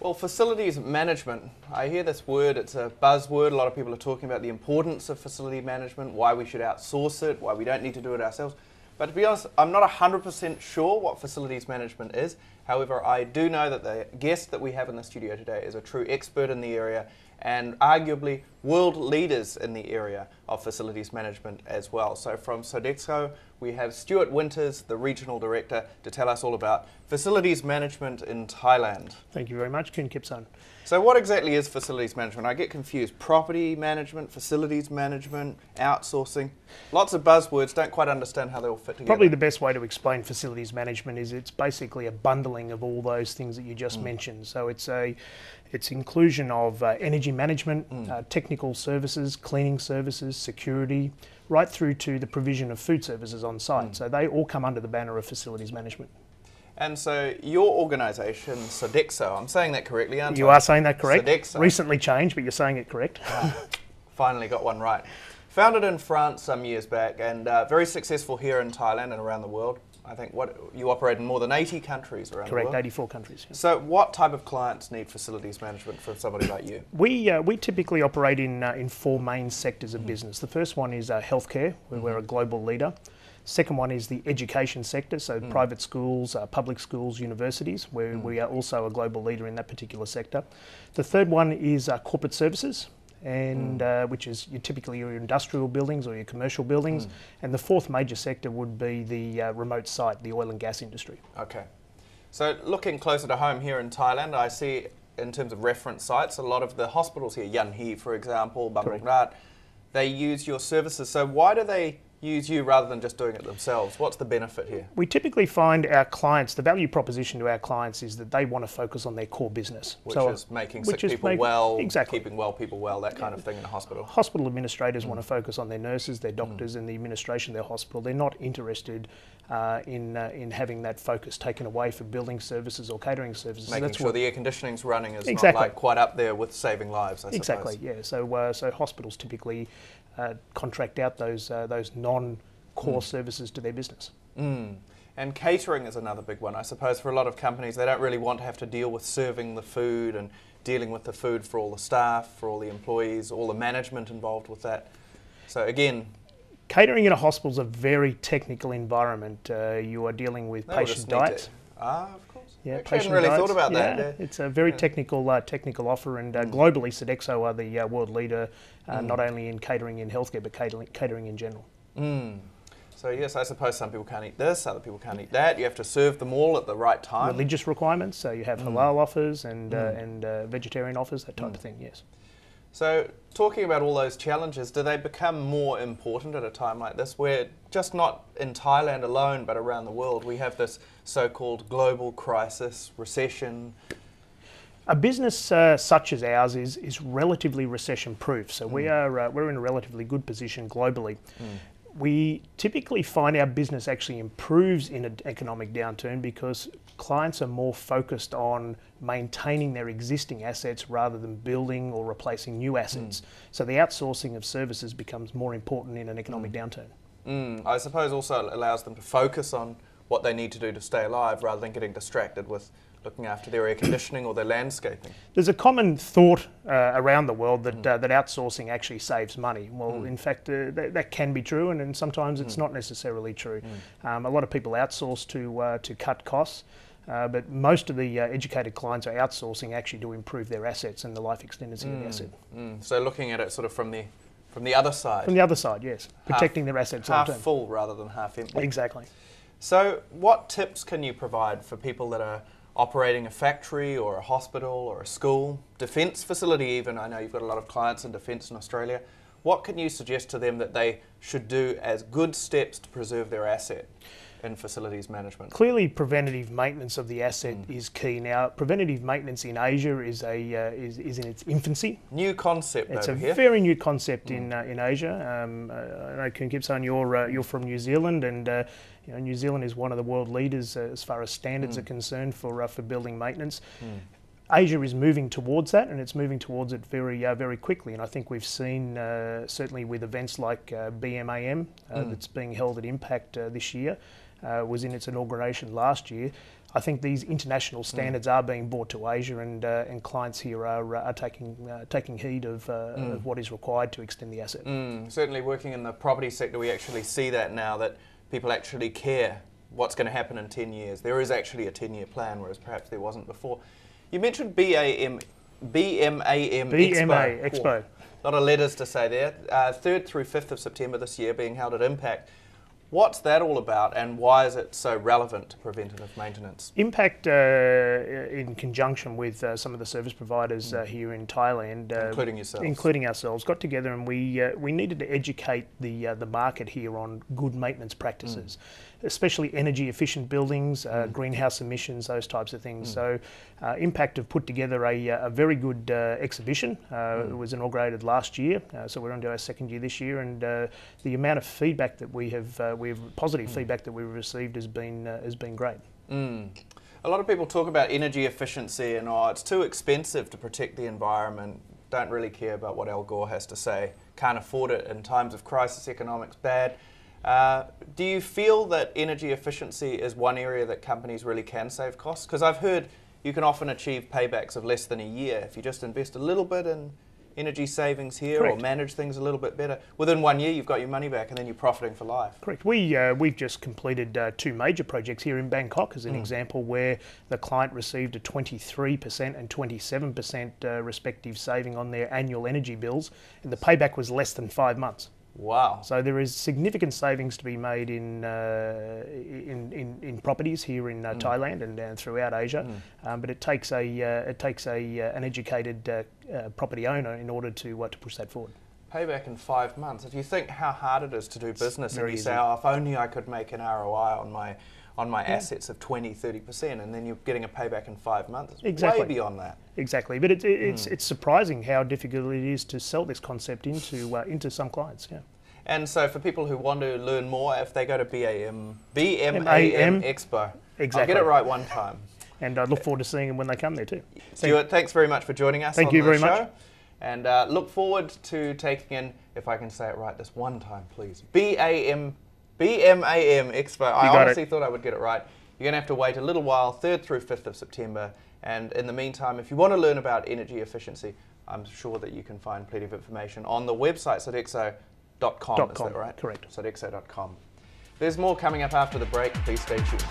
Well, facilities management, I hear this word, it's a buzzword. A lot of people are talking about the importance of facility management, why we should outsource it, why we don't need to do it ourselves. But to be honest, I'm not 100% sure what facilities management is. However, I do know that the guest that we have in the studio today is a true expert in the area and arguably world leaders in the area of facilities management as well. So from Sodexo, we have Stuart Winters, the Regional Director, to tell us all about facilities management in Thailand. Thank you very much, Kun Kipson. So what exactly is facilities management? I get confused. Property management, facilities management, outsourcing. Lots of buzzwords, don't quite understand how they all fit together. Probably the best way to explain facilities management is it's basically a bundling of all those things that you just mentioned. So it's inclusion of energy management, technical services, cleaning services, security, right through to the provision of food services on site. So they all come under the banner of facilities management. And so your organisation, Sodexo, I'm saying that correctly, aren't I? You are saying that correct. Sodexo. Recently changed, but you're saying it correct. Finally got one right. Founded in France some years back and very successful here in Thailand and around the world. I think you operate in more than 80 countries around the world. Correct, 84 countries. Yeah. So what type of clients need facilities management from somebody like you? We typically operate in four main sectors of business. The first one is healthcare, where we're a global leader. Second one is the education sector, so private schools, public schools, universities, where we are also a global leader in that particular sector. The third one is corporate services, and which is typically your industrial buildings or your commercial buildings. And the fourth major sector would be the remote site, the oil and gas industry. Okay. So looking closer to home here in Thailand, I see in terms of reference sites, a lot of the hospitals here, Yanhi for example, Bumrungrad, they use your services. So why do they use you rather than just doing it themselves? What's the benefit here? We typically find our clients, the value proposition to our clients is that they want to focus on their core business. Which is making sick people well, exactly. keeping well people well, that kind of thing in a hospital. Hospital administrators want to focus on their nurses, their doctors and the administration of their hospital. They're not interested in having that focus taken away for building services or catering services. Making sure the air conditioning's running is exactly. not like quite up there with saving lives, I suppose. Exactly, yeah. So hospitals typically contract out those non-core services to their business. And catering is another big one. I suppose for a lot of companies, they don't really want to have to deal with serving the food and dealing with the food for all the staff, for all the employees, all the management involved with that. So again, catering in a hospital is a very technical environment. You are dealing with patient diets. Of course. Yeah, I hadn't really thought about that. Yeah. It's a very technical offer, and globally, Sodexo are the world leader, not only in catering in healthcare, but catering in general. So yes, I suppose some people can't eat this, other people can't eat that. You have to serve them all at the right time. Religious requirements, so you have halal offers and vegetarian offers, that type of thing, yes. So talking about all those challenges, do they become more important at a time like this where just not in Thailand alone but around the world we have this so-called global crisis, recession? A business such as ours is relatively recession proof, so we're in a relatively good position globally. We typically find our business actually improves in an economic downturn because clients are more focused on maintaining their existing assets rather than building or replacing new assets. So the outsourcing of services becomes more important in an economic downturn. I suppose also it allows them to focus on what they need to do to stay alive rather than getting distracted with looking after their air conditioning or their landscaping. There's a common thought around the world that that outsourcing actually saves money. Well, in fact, that can be true, and sometimes it's not necessarily true. A lot of people outsource to cut costs, but most of the educated clients are outsourcing actually to improve their assets and the life expectancy of the asset. So looking at it sort of from the other side. From the other side, yes. Protecting their assets long term. Half full rather than half empty. Exactly. So what tips can you provide for people that are operating a factory or a hospital or a school, defence facility even? I know you've got a lot of clients in defence in Australia. What can you suggest to them that they should do as good steps to preserve their asset in facilities management? Clearly, preventative maintenance of the asset is key. Now, preventative maintenance in Asia is in its infancy. New concept It's over here. a very new concept in Asia. I know, Kun Kipson, you're from New Zealand, and New Zealand is one of the world leaders as far as standards are concerned for building maintenance. Asia is moving towards that, and it's moving towards it very quickly. And I think we've seen, certainly with events like BMAM that's being held at Impact this year, was in its inauguration last year. I think these international standards are being brought to Asia, and clients here are taking heed of what is required to extend the asset. Certainly working in the property sector, we actually see that now, that people actually care what's going to happen in 10 years. There is actually a 10-year plan, whereas perhaps there wasn't before. You mentioned BMAM Expo. Expo. A lot of letters to say there. 3rd through 5th of September this year, being held at Impact. What's that all about, and why is it so relevant to preventative maintenance? Impact, in conjunction with some of the service providers here in Thailand, including ourselves, got together, and we needed to educate the market here on good maintenance practices, especially energy efficient buildings, greenhouse emissions, those types of things. So Impact have put together a very good exhibition. It was inaugurated last year, so we're into our 2nd year this year, and the amount of feedback that positive feedback that we've received has been great. A lot of people talk about energy efficiency and it's too expensive to protect the environment, don't really care about what Al Gore has to say, can't afford it in times of crisis, economics bad. Do you feel that energy efficiency is one area that companies really can save costs? Because I've heard you can often achieve paybacks of less than a year if you just invest a little bit in energy savings here. Correct. Or manage things a little bit better. Within 1 year, you've got your money back and then you're profiting for life. Correct. We've just completed 2 major projects here in Bangkok as an example, where the client received a 23% and 27% respective saving on their annual energy bills, and the payback was less than 5 months. Wow! So there is significant savings to be made in properties here in Thailand and throughout Asia, but it takes an educated property owner in order to push that forward. Payback in 5 months. If you think how hard it is to do business, and you easy. say, "Oh, if only I could make an ROI on my assets of 20-30%, and then you're getting a payback in 5 months. It's way beyond that. Exactly, but it's surprising how difficult it is to sell this concept into some clients. Yeah. And so for people who want to learn more, if they go to BMAM Expo, exactly. I'll get it right one time. And I look forward to seeing them when they come there too. Stuart, thanks very much for joining us on the show. And look forward to taking in, if I can say it right this one time, please, BMAM Expo. I honestly thought I would get it right. You're going to have to wait a little while, 3rd through 5th of September. And in the meantime, if you want to learn about energy efficiency, I'm sure that you can find plenty of information on the website, Sodexo.com. Is that right? Correct. Sodexo.com. There's more coming up after the break. Please stay tuned.